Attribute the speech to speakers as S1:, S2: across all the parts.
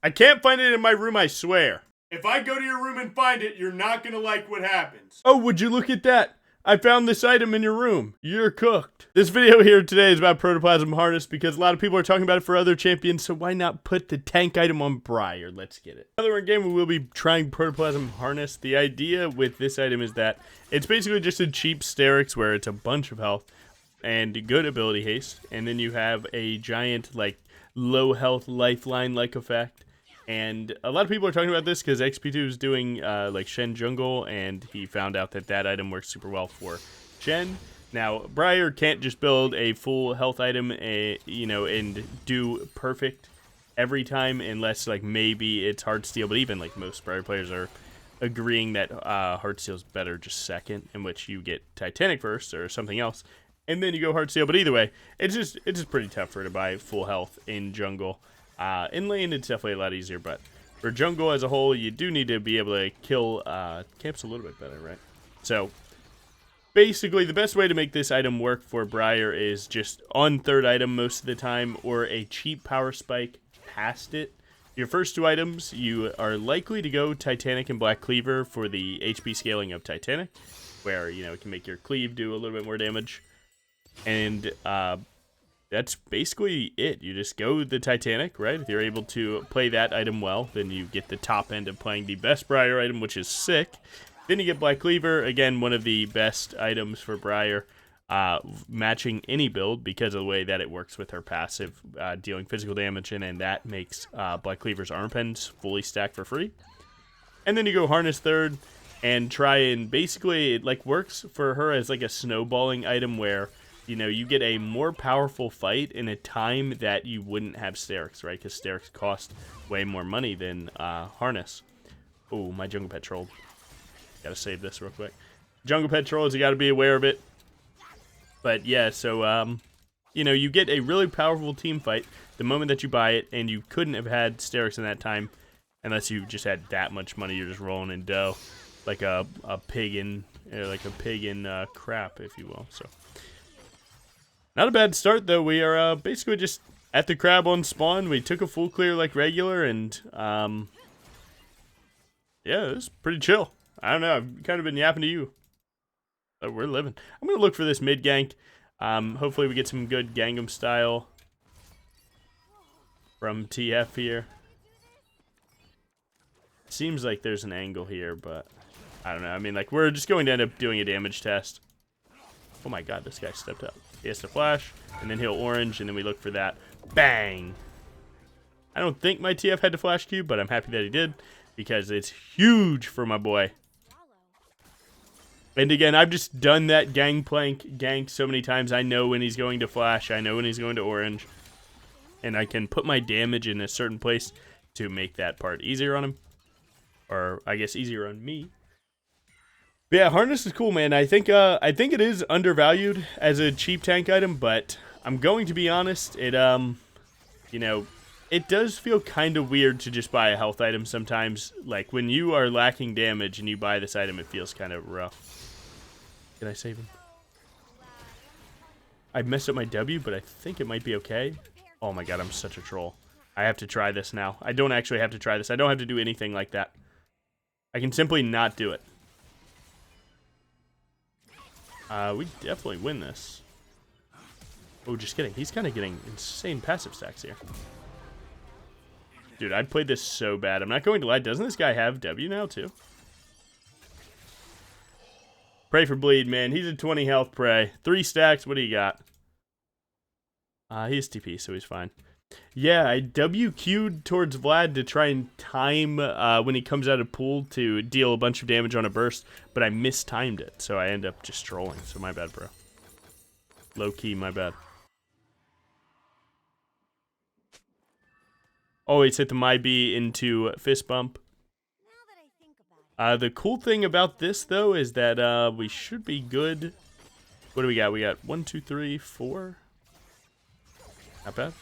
S1: I can't find it in my room, I swear. If I go to your room and find it, you're not gonna like what happens. Oh, would you look at that? I found this item in your room. You're cooked. This video here today is about Protoplasm Harness because a lot of people are talking about it for other champions, so why not put the tank item on Briar? Let's get it. Another one game we will be trying Protoplasm Harness. The idea with this item is that it's basically just a cheap Sterix where it's a bunch of health and good ability haste, and then you have a giant, like, low health lifeline-like effect. And a lot of people are talking about this because XP2 is doing like Shen Jungle, and he found out that that item works super well for Shen. Now, Briar can't just build a full health item, you know, and do perfect every time unless, like, maybe it's Heartsteel. But even, like, most Briar players are agreeing that Heartsteel's better just second, in which you get Titanic first or something else, and then you go Heartsteel. But either way, it's just pretty tough for her to buy full health in jungle. In lane, it's definitely a lot easier, but for jungle as a whole, you do need to be able to kill camps a little bit better, right? So, basically, the best way to make this item work for Briar is just on third item most of the time, or a cheap power spike past it. Your first two items, you are likely to go Titanic and Black Cleaver for the HP scaling of Titanic, where, you know, it can make your cleave do a little bit more damage. And, that's basically it. You just go the Titanic, right? If you're able to play that item well, then you get the top end of playing the best Briar item, which is sick. Then you get Black Cleaver, again, one of the best items for Briar, matching any build because of the way that it works with her passive, dealing physical damage, and that makes Black Cleaver's arm pens fully stacked for free. And then you go Harness third and try and basically it like works for her as like a snowballing item where, you know, you get a more powerful fight in a time that you wouldn't have Sterix, right? Because Sterix cost way more money than Harness. Oh, my Jungle Pet trolled. Gotta save this real quick. Jungle Pet trolls, you gotta be aware of it. But yeah, so, you know, you get a really powerful team fight the moment that you buy it, and you couldn't have had Sterix in that time unless you just had that much money. You're just rolling in dough like a pig in crap, if you will. So. Not a bad start, though. We are basically just at the crab on spawn. We took a full clear like regular, and yeah, it was pretty chill. I don't know. I've kind of been yapping to you. But we're living. I'm going to look for this mid gank. Hopefully we get some good Gangnam style from TF here. Seems like there's an angle here, but I don't know. I mean, like, we're just going to end up doing a damage test. Oh my god, this guy stepped up. He has to flash, and then he'll orange, and then we look for that. Bang! I don't think my TF had to flash Q, but I'm happy that he did, because it's huge for my boy. And again, I've just done that gangplank gank so many times. I know when he's going to flash, I know when he's going to orange, and I can put my damage in a certain place to make that part easier on him. Or, I guess, easier on me. But yeah, Harness is cool, man. I think it is undervalued as a cheap tank item, but I'm going to be honest, it you know, it does feel kind of weird to just buy a health item sometimes. Like when you are lacking damage and you buy this item, it feels kind of rough. Can I save him? I messed up my W, but I think it might be okay. Oh my god, I'm such a troll. I have to try this now. I don't actually have to try this. I don't have to do anything like that. I can simply not do it. We definitely win this. Oh, just kidding. He's kind of getting insane passive stacks here. Dude, I'd played this so bad. I'm not going to lie. Doesn't this guy have W now, too? Pray for bleed, man. He's a 20 health Pray. 3 stacks. What do you got? He's TP, so he's fine. Yeah, I WQ'd towards Vlad to try and time when he comes out of pool to deal a bunch of damage on a burst, but I mistimed it, so I end up just trolling. So my bad, bro. Low key, my bad. Always hit the my B into fist bump. The cool thing about this, though, is that we should be good. What do we got? We got 1, 2, 3, 4. Not bad.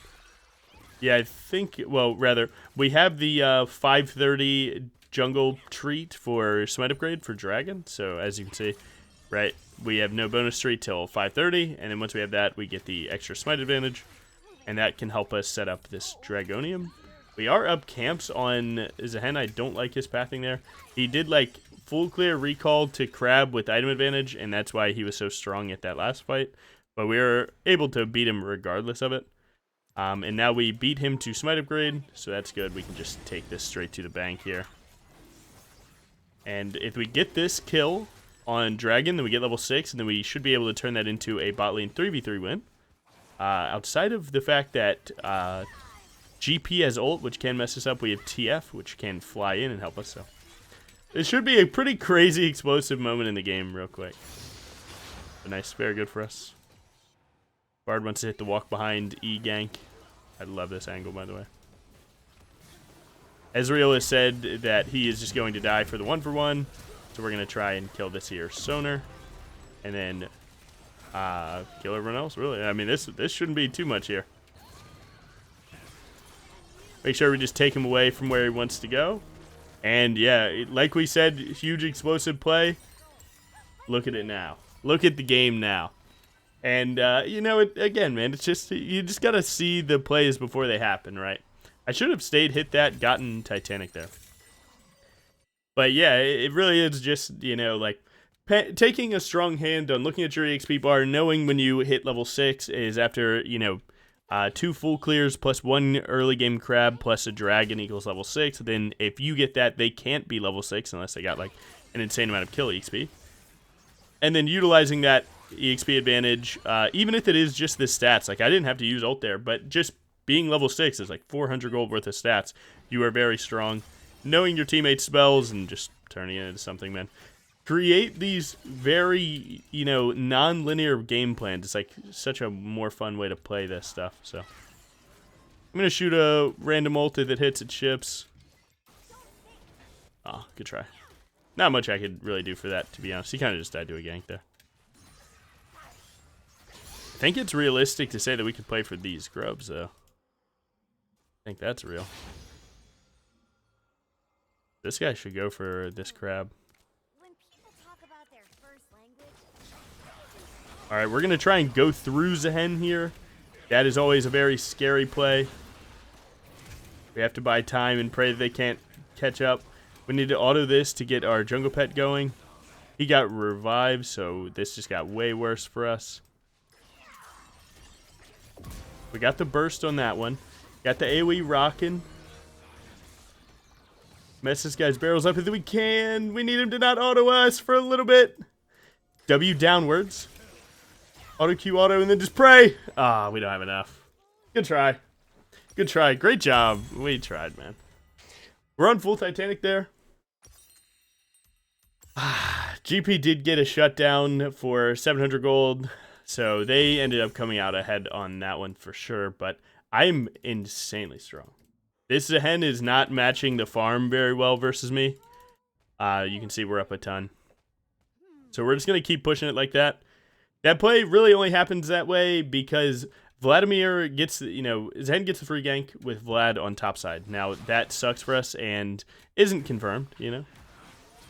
S1: Yeah, I think, well, rather, we have the 530 jungle treat for smite upgrade for dragon. So, as you can see, right, we have no bonus treat till 530, and then once we have that, we get the extra smite advantage, and that can help us set up this dragonium. We are up camps on Zehen. I don't like his pathing there. He did like full clear recall to Crab with item advantage, and that's why he was so strong at that last fight. But we were able to beat him regardless of it. And now we beat him to smite upgrade, so that's good. We can just take this straight to the bank here. And if we get this kill on Dragon, then we get level 6, and then we should be able to turn that into a bot lane 3v3 win. Outside of the fact that GP has ult, which can mess us up, we have TF, which can fly in and help us. So it should be a pretty crazy explosive moment in the game real quick. A nice spare, good for us. Bard wants to hit the walk behind E gank. I love this angle, by the way. Ezreal has said that he is just going to die for the 1-for-1. So we're going to try and kill this here Sonar. And then kill everyone else, really. I mean, this shouldn't be too much here. Make sure we just take him away from where he wants to go. And yeah, like we said, huge explosive play. Look at it now. Look at the game now. And, you know, again, man, it's just, you just got to see the plays before they happen, right? I should have stayed, hit that, gotten Titanic there. But yeah, it really is just, you know, like, taking a strong hand on looking at your EXP bar, knowing when you hit level 6 is after, you know, 2 full clears plus 1 early game crab plus a dragon equals level 6. Then if you get that, they can't be level 6 unless they got like an insane amount of kill EXP. And then utilizing that EXP advantage, even if it is just the stats, like I didn't have to use ult there, but just being level 6 is like 400 gold worth of stats. You are very strong. Knowing your teammates' spells and just turning it into something, man. Create these very, you know, non-linear game plans. It's like such a more fun way to play this stuff. So I'm gonna shoot a random ulti that hits at ships. Oh, good try. Not much I could really do for that, to be honest. He kind of just died to a gank there. I think it's realistic to say that we could play for these grubs, though. I think that's real. This guy should go for this crab. Alright, we're going to try and go through Zehen here. That is always a very scary play. We have to buy time and pray that they can't catch up. We need to auto this to get our jungle pet going. He got revived, so this just got way worse for us. We got the burst on that one. Got the AoE rocking. Mess this guy's barrels up if we can. We need him to not auto us for a little bit. W downwards. Auto Q auto and then just pray. Ah, we don't have enough. Good try. Good try. Great job. We tried, man. We're on full Titanic there. GP did get a shutdown for 700 gold. So they ended up coming out ahead on that one for sure. But I'm insanely strong. This Zehen is not matching the farm very well versus me. You can see we're up a ton. So we're just going to keep pushing it like that. That play really only happens that way because Vladimir gets, you know, Zhen gets the free gank with Vlad on top side. Now, that sucks for us and isn't confirmed, you know.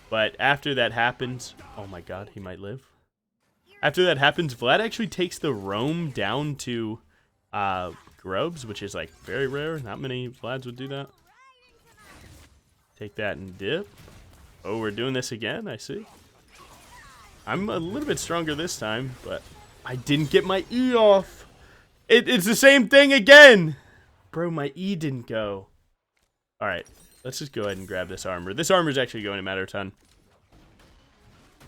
S1: But after that happens, oh my god, he might live. After that happens, Vlad actually takes the roam down to Grubs, which is like very rare. Not many Vlads would do that. Take that and dip. Oh, we're doing this again, I see. I'm a little bit stronger this time, but I didn't get my E off. It's the same thing again. Bro, my E didn't go. Alright, let's just go ahead and grab this armor. This armor is actually going to matter a ton.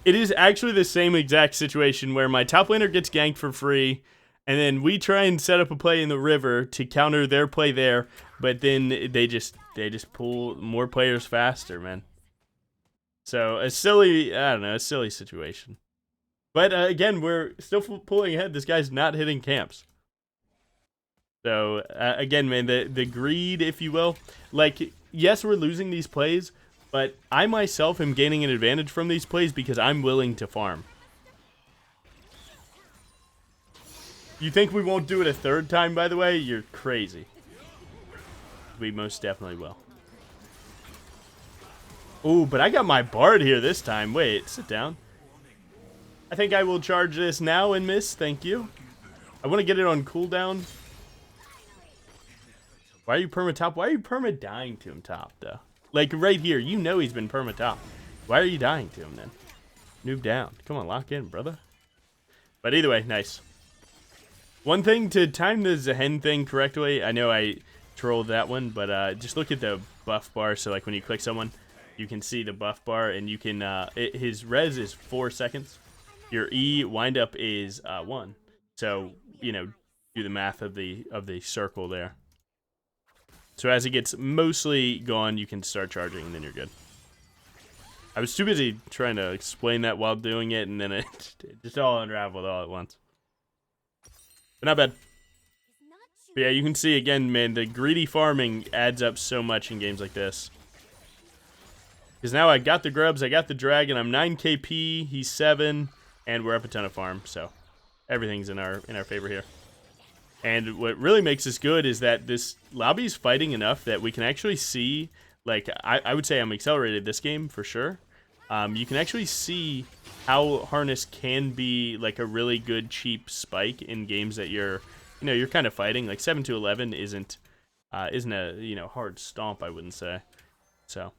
S1: It is actually the same exact situation where my top laner gets ganked for free, and then we try and set up a play in the river to counter their play there, but then they just pull more players faster, man. So, a silly, I don't know, a silly situation. But, again, we're still pulling ahead. This guy's not hitting camps. So, again, man, the greed, if you will. Like, yes, we're losing these plays, but I myself am gaining an advantage from these plays because I'm willing to farm. You think we won't do it a third time, by the way? You're crazy. We most definitely will. Ooh, but I got my Bard here this time. Wait, sit down. I think I will charge this now and miss. Thank you. I want to get it on cooldown. Why are you perma-top? Why are you perma-dying to him top, though? Like, right here, you know he's been perma-top. Why are you dying to him, then? Noob down. Come on, lock in, brother. But either way, nice. One thing to time the Zehen thing correctly, I know I trolled that one, but just look at the buff bar. So, like, when you click someone, you can see the buff bar, and you can, his res is 4 seconds. Your E windup is 1. So, you know, do the math of the circle there. So as it gets mostly gone, you can start charging, and then you're good. I was too busy trying to explain that while doing it, and then it just all unraveled all at once. But not bad. But yeah, you can see, again, man, the greedy farming adds up so much in games like this. Because now I got the grubs, I got the dragon, I'm 9 KP, he's 7, and we're up a ton of farm, so everything's in our favor here. And what really makes this good is that this lobby's fighting enough that we can actually see, like, I would say I'm accelerated this game for sure. You can actually see how Harness can be like a really good cheap spike in games that you're kind of fighting. Like 7 to 11 isn't a hard stomp, I wouldn't say. So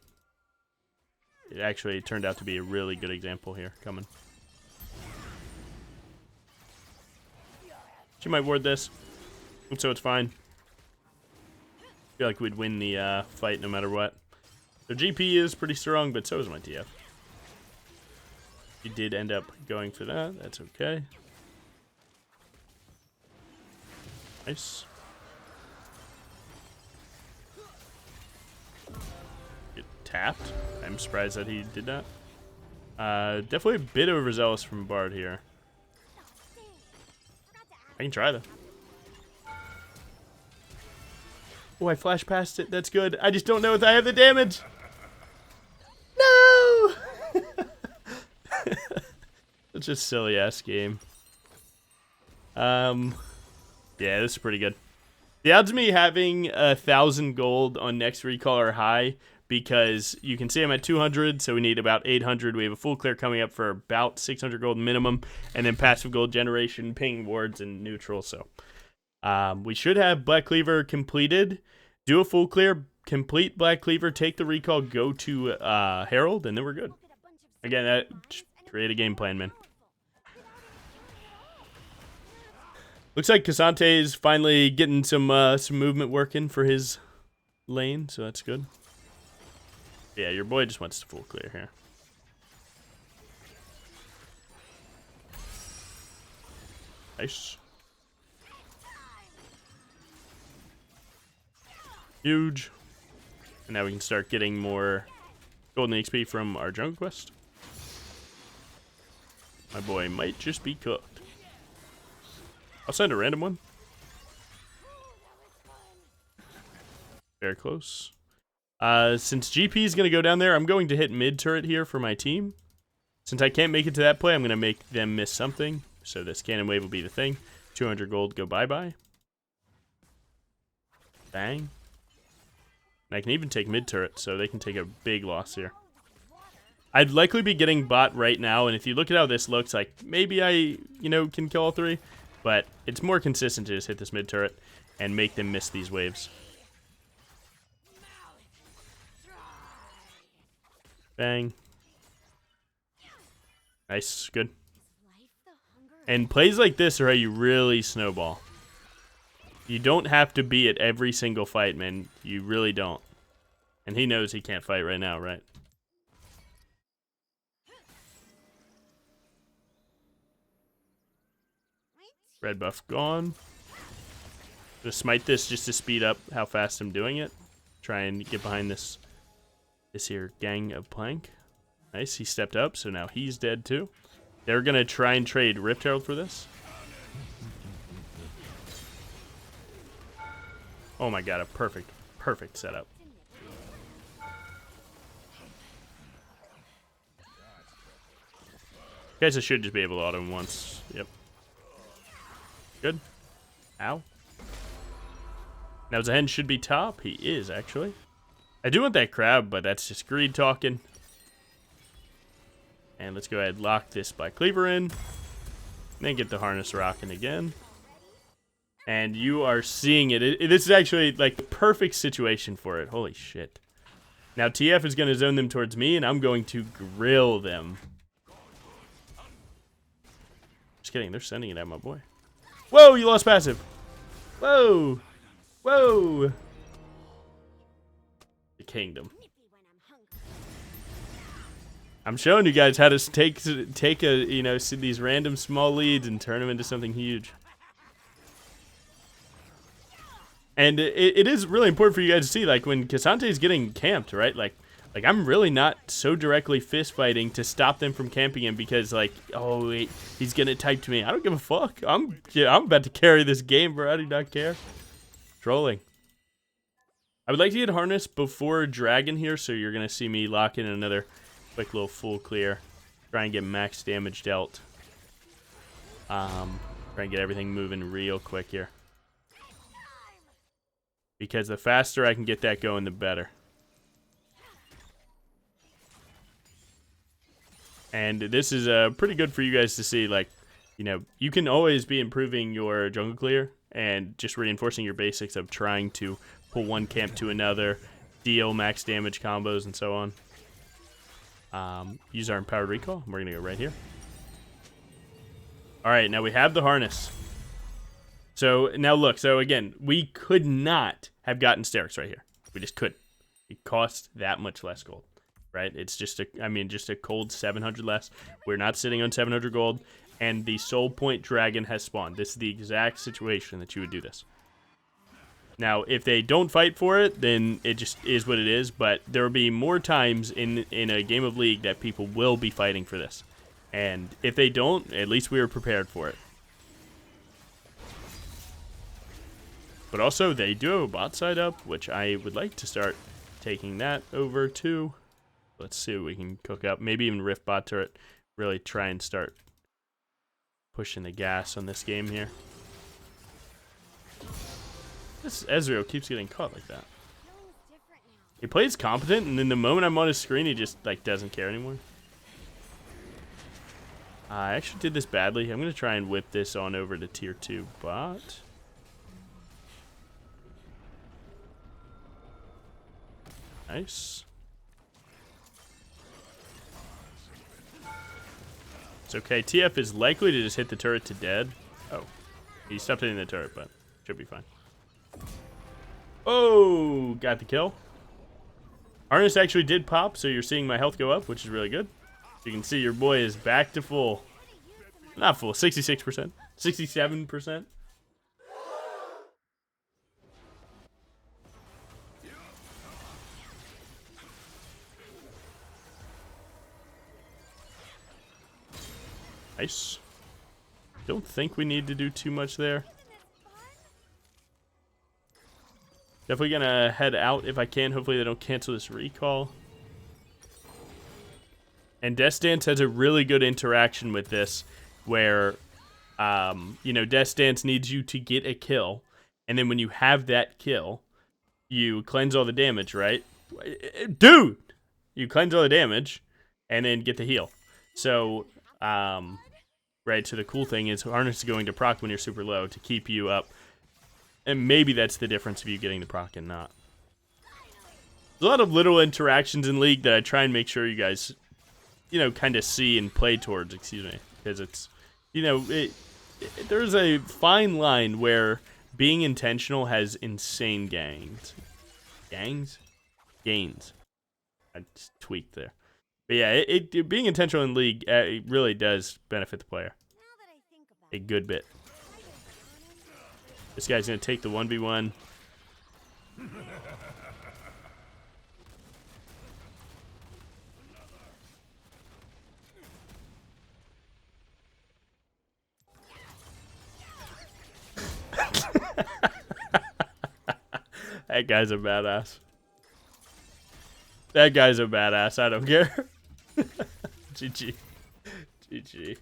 S1: it actually turned out to be a really good example here coming. She might ward this. So it's fine. I feel like we'd win the fight no matter what. Their GP is pretty strong, but so is my TF. He did end up going for that. That's okay. Nice. Get tapped. I'm surprised that he did that. Definitely a bit overzealous from Bard here. I can try though. Oh, I flashed past it. That's good. I just don't know if I have the damage. No! Such a silly-ass game. Yeah, this is pretty good. The odds of me having 1,000 gold on next recall are high because you can see I'm at 200, so we need about 800. We have a full clear coming up for about 600 gold minimum, and then passive gold generation, ping wards, and neutral, so... we should have Black Cleaver completed. Do a full clear, complete Black Cleaver, take the recall, go to Herald, and then we're good. Again, create a game plan, man. Looks like Cassante is finally getting some movement working for his lane, so that's good. Yeah, your boy just wants to full clear here. Nice. Huge. And now we can start getting more golden XP from our jungle quest. My boy might just be cooked. I'll send a random one. Very close. Since GP is going to go down there, I'm going to hit mid turret here for my team. Since I can't make it to that play, I'm going to make them miss something. So this cannon wave will be the thing. 200 gold, go bye-bye. Bang. And I can even take mid turret, so they can take a big loss here. I'd likely be getting bot right now, and if you look at how this looks, like, maybe I, can kill all 3. But it's more consistent to just hit this mid turret and make them miss these waves. Bang. Nice, good. And plays like this are how you really snowball. You don't have to be at every single fight, man. You really don't. And he knows he can't fight right now, right? Red buff gone. Just smite this just to speed up how fast I'm doing it. Try and get behind this here gang of plank. Nice, he stepped up, so now he's dead too. They're gonna try and trade Rift Herald for this. Oh my god, a perfect setup. Guys, I should just be able to auto him once. Yep. Good. Ow. Now Zehen should be top. He is, actually. I do want that crab, but that's just greed talking. And let's go ahead and lock this by Cleaver in. And then get the harness rocking again. And you are seeing it. This is actually like the perfect situation for it. Holy shit. Now TF is going to zone them towards me, and I'm going to grill them. Just kidding. They're sending it at my boy. Whoa, you lost passive. Whoa. Whoa. The kingdom. I'm showing you guys how to take a, you know, these random small leads and turn them into something huge. And it is really important for you guys to see, like, when Cassante is getting camped, right? Like I'm really not so directly fist fighting to stop them from camping him because, like, oh, wait, he's gonna type to me. I don't give a fuck. I'm about to carry this game, bro. I do not care. Trolling. I would like to get harness before dragon here, so you're gonna see me lock in another quick little full clear. Try and get max damage dealt. Try and get everything moving real quick here. Because the faster I can get that going, the better. And this is pretty good for you guys to see. Like, you know, you can always be improving your jungle clear and just reinforcing your basics of trying to pull one camp to another, deal max damage combos, and so on. Use our empowered recall. We're going to go right here. All right, now we have the harness. So now look, so again, we could not have gotten Sterix right here. We just couldn't. It costs that much less gold, right? It's just just a cold 700 less. We're not sitting on 700 gold, and the Soul Point Dragon has spawned. This is the exact situation that you would do this. Now, if they don't fight for it, then it just is what it is, but there will be more times in a game of League that people will be fighting for this. And if they don't, at least we were prepared for it. But also, they do have a bot side up, which I would like to start taking that over to. Let's see what we can cook up. Maybe even Rift bot turret. Really try and start pushing the gas on this game here. This Ezreal keeps getting caught like that. He plays competent, and then the moment I'm on his screen, he just like doesn't care anymore. I actually did this badly. I'm going to try and whip this on over to tier 2 bot. Nice. It's okay. TF is likely to just hit the turret to dead. Oh. He stopped hitting the turret, but should be fine. Oh, got the kill. Harness actually did pop, so you're seeing my health go up, which is really good. You can see your boy is back to full. Not full, 66%. 67%. Nice. Don't think we need to do too much there. Definitely gonna head out if I can. Hopefully they don't cancel this recall. And Death Dance has a really good interaction with this where, you know, Death Dance needs you to get a kill. And then when you have that kill, you cleanse all the damage, right? Dude! You cleanse all the damage and then get the heal. So, right, so the cool thing is Harness is going to proc when you're super low to keep you up. And maybe that's the difference of you getting the proc and not. There's a lot of little interactions in League that I try and make sure you guys, you know, kind of see and play towards, excuse me. Because it's, you know, there's a fine line where being intentional has insane gains. Gains? I just tweaked there. But yeah, being intentional in League it really does benefit the player. A good bit. This guy's going to take the 1v1. That guy's a badass. That guy's a badass. I don't care. GG. GG.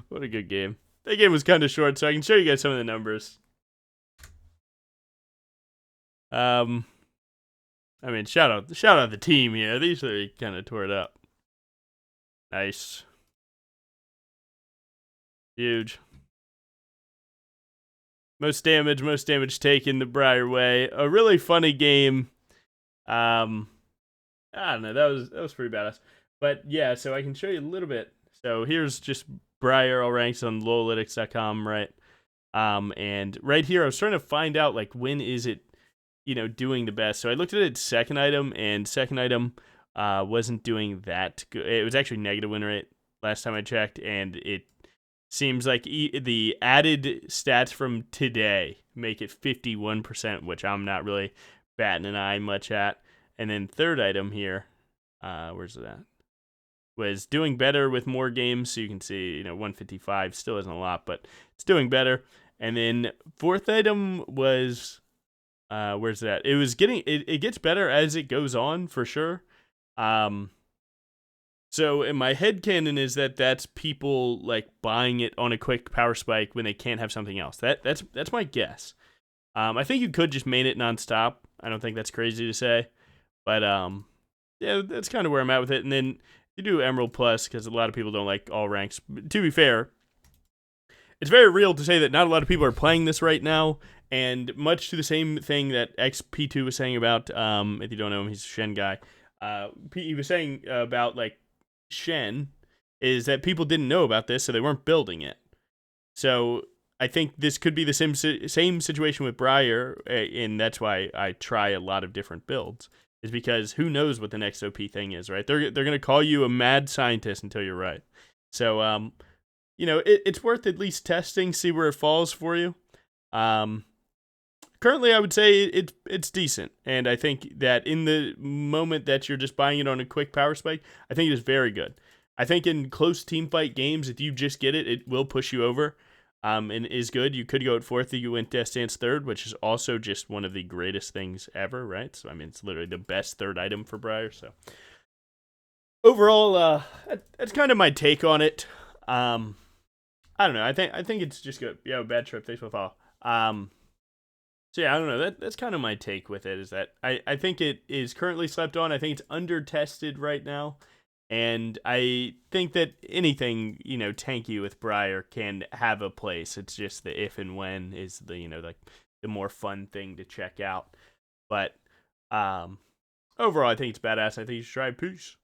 S1: What a good game. That game was kind of short, so I can show you guys some of the numbers. I mean, shout out the team here. These three kind of tore it up. Nice. Huge. Most damage taken the Briar way. A really funny game. I don't know. That was pretty badass. But yeah, so I can show you a little bit. So here's just Briar all ranks on lowlytics.com, right? And right here, I was trying to find out like when is it, doing the best. So I looked at its second item, and second item wasn't doing that good. It was actually negative win rate last time I checked, and it seems like the added stats from today make it 51%, which I'm not really batting an eye much at. And then third item here, where's it at? Was doing better with more games. So you can see, 155 still isn't a lot, but it's doing better. And then fourth item was, where's that? It was getting, it gets better as it goes on for sure. So in my headcanon is that's people like buying it on a quick power spike when they can't have something else. That's my guess. I think you could just main it nonstop. I don't think that's crazy to say. But, yeah, that's kind of where I'm at with it. And then you do Emerald Plus because a lot of people don't like all ranks. But to be fair, it's very real to say that not a lot of people are playing this right now. And much to the same thing that XP2 was saying about, if you don't know him, he's a Shen guy. He was saying about, like, Shen is that people didn't know about this, so they weren't building it. So I think this could be the same situation with Briar, and that's why I try a lot of different builds. Is because who knows what the next OP thing is, right? They're gonna call you a mad scientist until you're right. So it's worth at least testing, see where it falls for you. Currently, I would say it's decent, and I think that in the moment that you're just buying it on a quick power spike, I think it is very good. I think in close team fight games, if you just get it, it will push you over. And is good. You could go at fourth, you went Death Stance third, which is also just one of the greatest things ever, right? So, I mean, it's literally the best third item for Briar. So, overall, that's kind of my take on it. I don't know. I think it's just good. Yeah, bad trip. Thanks for the follow. So, yeah, I don't know. That's kind of my take with it, is that I think it is currently slept on. I think it's under-tested right now. And I think that anything, tanky with Briar can have a place. It's just the if and when is the, like the more fun thing to check out. But overall, I think it's badass. I think you should try it. Peace.